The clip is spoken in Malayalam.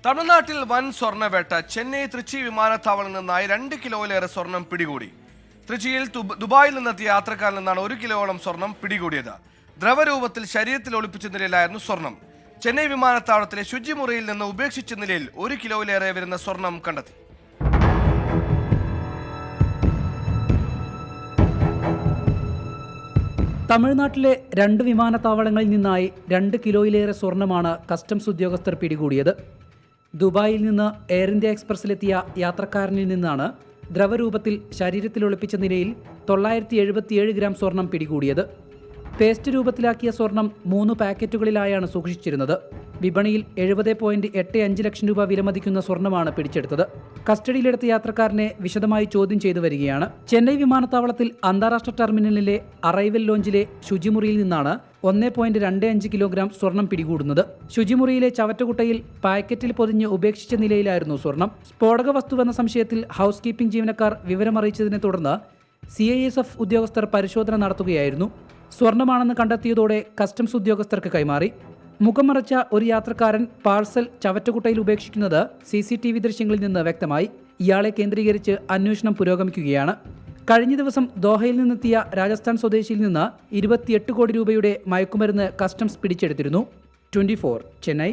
തമിഴ്നാട്ടിൽ വൻ സ്വർണ്ണവേട്ട. ചെന്നൈ തൃച്ചി വിമാനത്താവളത്തിൽ നിന്നായി 2 കിലോയിലേറെ സ്വർണം പിടികൂടി. തൃച്ചിയിൽ ദുബായിൽ നിന്നെത്തിയ യാത്രക്കാരിൽ നിന്നാണ് 1 കിലോയോളം സ്വർണം പിടികൂടിയത്. ദ്രവരൂപത്തിൽ ശരീരത്തിൽ ഒളിപ്പിച്ച നിലയിലായിരുന്നു സ്വർണം. ചെന്നൈ വിമാനത്താവളത്തിലെ ശുചിമുറിയിൽ നിന്ന് ഉപേക്ഷിച്ച നിലയിൽ 1 കിലോയിലേറെ വരുന്ന സ്വർണം കണ്ടെത്തി. തമിഴ്നാട്ടിലെ 2 വിമാനത്താവളങ്ങളിൽ നിന്നായി 2 കിലോയിലേറെ സ്വർണമാണ് കസ്റ്റംസ് ഉദ്യോഗസ്ഥർ പിടികൂടിയത്. ദുബായിൽ നിന്ന് എയർ ഇന്ത്യ എക്സ്പ്രസിലെത്തിയ യാത്രക്കാരനിൽ നിന്നാണ് ദ്രവരൂപത്തിൽ ശരീരത്തിൽ ഒളിപ്പിച്ച നിലയിൽ 977 ഗ്രാം സ്വർണം പിടികൂടിയത്. പേസ്റ്റ് രൂപത്തിലാക്കിയ സ്വർണം 3 പാക്കറ്റുകളിലായാണ് സൂക്ഷിച്ചിരുന്നത്. വിപണിയിൽ 70.85 ലക്ഷം രൂപ വിലമതിക്കുന്ന സ്വർണമാണ് പിടിച്ചെടുത്തത്. കസ്റ്റഡിയിലെടുത്ത യാത്രക്കാരനെ വിശദമായി ചോദ്യം ചെയ്തു വരികയാണ്. ചെന്നൈ വിമാനത്താവളത്തിൽ അന്താരാഷ്ട്ര ടെർമിനലിലെ അറൈവൽ ലോഞ്ചിലെ ശുചിമുറിയിൽ നിന്നാണ് 1.25 കിലോഗ്രാം സ്വർണം പിടികൂടുന്നത്. ശുചിമുറിയിലെ ചവറ്റുകുട്ടയിൽ പാക്കറ്റിൽ പൊതിഞ്ഞ് ഉപേക്ഷിച്ച നിലയിലായിരുന്നു സ്വർണം. സ്ഫോടക വസ്തുവെന്ന സംശയത്തിൽ ഹൗസ് കീപ്പിംഗ് ജീവനക്കാർ വിവരമറിയിച്ചതിനെ തുടർന്ന് CISF ഉദ്യോഗസ്ഥർ പരിശോധന നടത്തുകയായിരുന്നു. സ്വർണമാണെന്ന് കണ്ടെത്തിയതോടെ കസ്റ്റംസ് ഉദ്യോഗസ്ഥർക്ക് കൈമാറി. മുഖം മറച്ച ഒരു യാത്രക്കാരൻ പാഴ്സൽ ചവറ്റുകുട്ടയിൽ ഉപേക്ഷിക്കുന്നത് CCTV ദൃശ്യങ്ങളിൽ നിന്ന് വ്യക്തമായി. ഇയാളെ കേന്ദ്രീകരിച്ച് അന്വേഷണം പുരോഗമിക്കുകയാണ്. കഴിഞ്ഞ ദിവസം ദോഹയിൽ നിന്നെത്തിയ രാജസ്ഥാൻ സ്വദേശിയിൽ നിന്ന് 28 കോടി രൂപയുടെ മയക്കുമരുന്ന് കസ്റ്റംസ് പിടിച്ചെടുത്തിരുന്നു. 24 ചെന്നൈ.